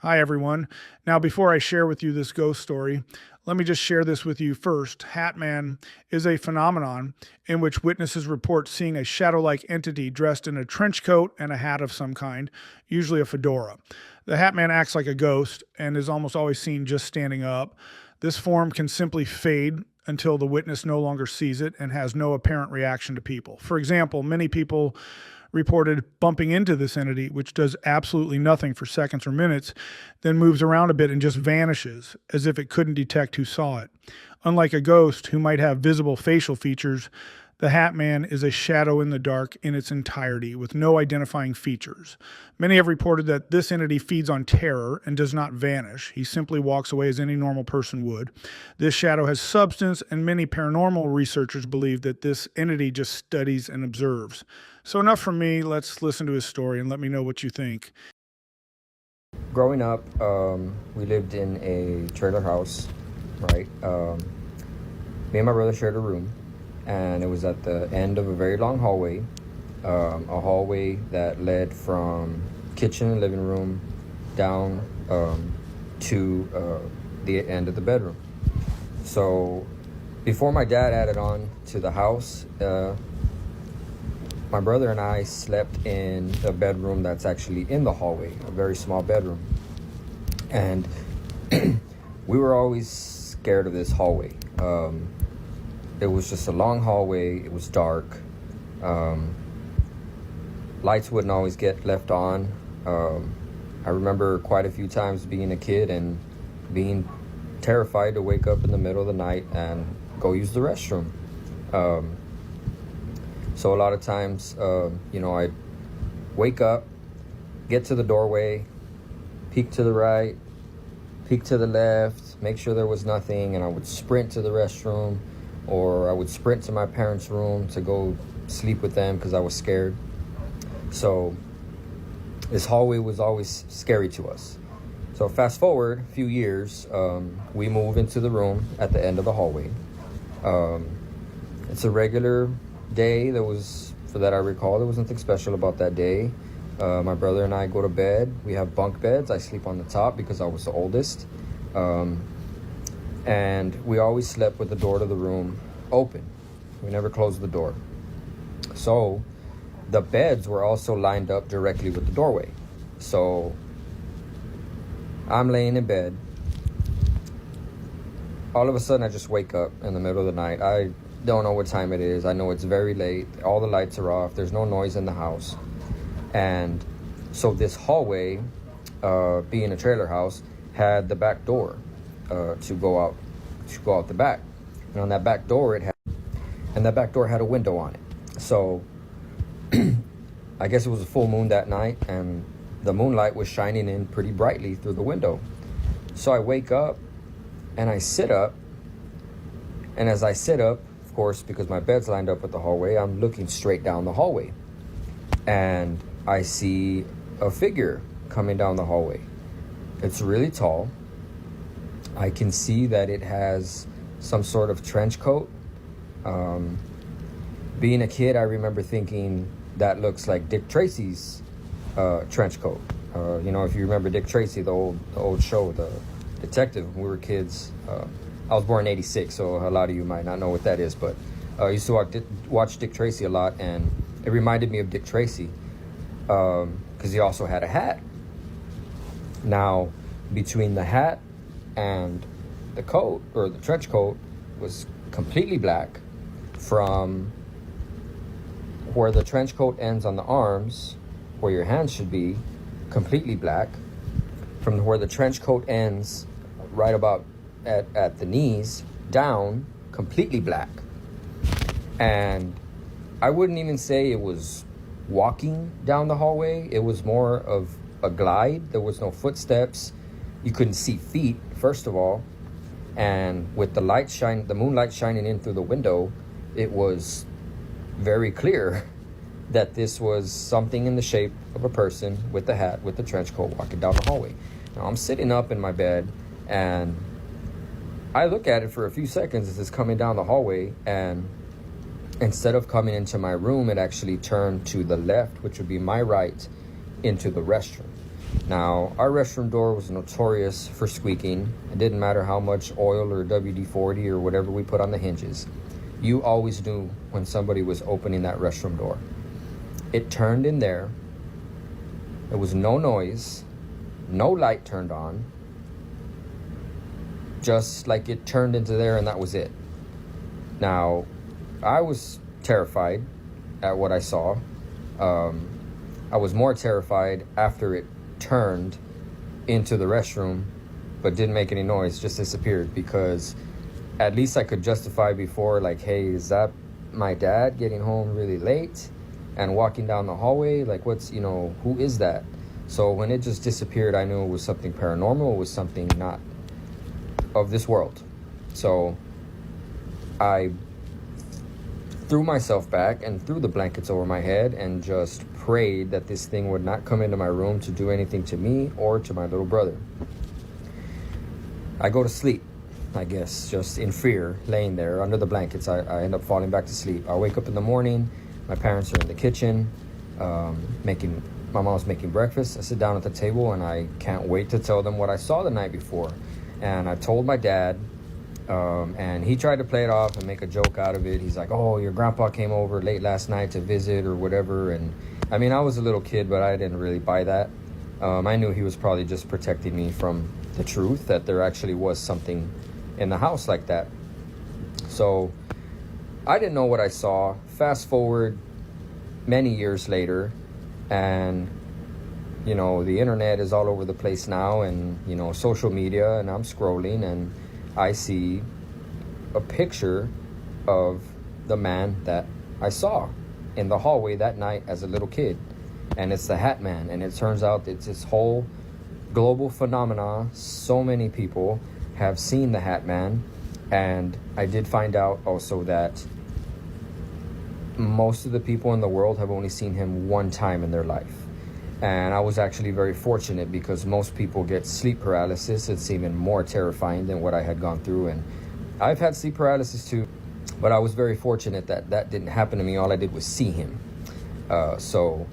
Hi, everyone. Now, before I share with you this ghost story, let me just share this with you first. Hat Man is a phenomenon in which witnesses report seeing a shadow like entity dressed in a trench coat and a hat of some kind, usually a fedora. The Hat Man acts like a ghost and is almost always seen just standing up. This form can simply fade until the witness no longer sees it and has no apparent reaction to people. For example, many people reported bumping into this entity, which does absolutely nothing for seconds or minutes, then moves around a bit and just vanishes, as if it couldn't detect who saw it. Unlike a ghost who might have visible facial features, the Hat Man is a shadow in the dark in its entirety, with no identifying features. Many have reported that this entity feeds on terror and does not vanish. He simply walks away as any normal person would. This shadow has substance, and many paranormal researchers believe that this entity just studies and observes. So enough from me. Let's listen to his story and let me know what you think. Growing up, we lived in a trailer house, right? Me and my brother shared a room, and it was at the end of a very long hallway, a hallway that led from kitchen and living room down to the end of the bedroom. So before my dad added on to the house, my brother and I slept in a bedroom that's actually in the hallway, a very small bedroom. And we were always scared of this hallway. It was just a long hallway. It was dark. Lights wouldn't always get left on. I remember quite a few times being a kid and being terrified to wake up in the middle of the night and go use the restroom. So a lot of times, I'd wake up, get to the doorway, peek to the right, peek to the left, make sure there was nothing, and I would sprint to the restroom, or I would sprint to my parents' room to go sleep with them because I was scared. So this hallway was always scary to us. So fast forward a few years, we move into the room at the end of the hallway. It's a regular day. That I recall, there was nothing special about that day. My brother and I go to bed. We have bunk beds. I sleep on the top because I was the oldest. And we always slept with the door to the room open. We never closed the door. So the beds were also lined up directly with the doorway. So I'm laying in bed. All of a sudden, I just wake up in the middle of the night. I don't know what time it is. I know it's very late. All the lights are off. There's no noise in the house. And so this hallway, being a trailer house, had the back door to go out the back. And on that back door, that back door had a window on it. So I guess it was a full moon that night, and the moonlight was shining in pretty brightly through the window. So I wake up and I sit up. And as I sit up, of course, because my bed's lined up with the hallway, I'm looking straight down the hallway. And I see a figure coming down the hallway. It's really tall. I can see that it has some sort of trench coat. Being a kid, I remember thinking that looks like Dick Tracy's trench coat. If you remember Dick Tracy, the old show, the detective, when we were kids. I was born in '86, so a lot of you might not know what that is, but I used to watch Dick Tracy a lot, and it reminded me of Dick Tracy because he also had a hat. Now, between the hat and the coat, or the trench coat, was completely black. From where the trench coat ends on the arms, where your hands should be, completely black. From where the trench coat ends, right about at the knees, down, completely black. And I wouldn't even say it was walking down the hallway. It was more of a glide. There was no footsteps. You couldn't see feet, first of all. And with the moonlight shining in through the window, it was very clear that this was something in the shape of a person with the hat, with the trench coat, walking down the hallway. Now I'm sitting up in my bed, and I look at it for a few seconds as it's coming down the hallway, and instead of coming into my room, it actually turned to the left, which would be my right, into the restroom. Now, our restroom door was notorious for squeaking. It didn't matter how much oil or WD-40 or whatever we put on the hinges. You always knew when somebody was opening that restroom door. It turned in there. There was no noise, no light turned on. Just like it turned into there and that was it. Now, I was terrified at what I saw. I was more terrified after it turned into the restroom but didn't make any noise, just disappeared, because at least I could justify before, like, hey, is that my dad getting home really late and walking down the hallway? Like, what's, who is that? So when it just disappeared, I knew it was something paranormal, it was something not of this world. So I threw myself back and threw the blankets over my head and just prayed that this thing would not come into my room to do anything to me or to my little brother. I go to sleep, I guess, just in fear, laying there under the blankets. I end up falling back to sleep. I wake up in the morning. My parents are in the kitchen, my mom's making breakfast. I sit down at the table and I can't wait to tell them what I saw the night before. And I told my dad, and he tried to play it off and make a joke out of it. He's like, oh, your grandpa came over late last night to visit or whatever. And I mean, I was a little kid, but I didn't really buy that. I knew he was probably just protecting me from the truth, that there actually was something in the house like that. So I didn't know what I saw. Fast forward many years later, and the internet is all over the place now, and social media, and I'm scrolling and I see a picture of the man that I saw in the hallway that night as a little kid, and it's the Hat Man. And it turns out it's this whole global phenomena. So many people have seen the Hat Man, and I did find out also that most of the people in the world have only seen him one time in their life. And I was actually very fortunate, because most people get sleep paralysis. It's even more terrifying than what I had gone through. And I've had sleep paralysis too, but I was very fortunate that that didn't happen to me. All I did was see him. So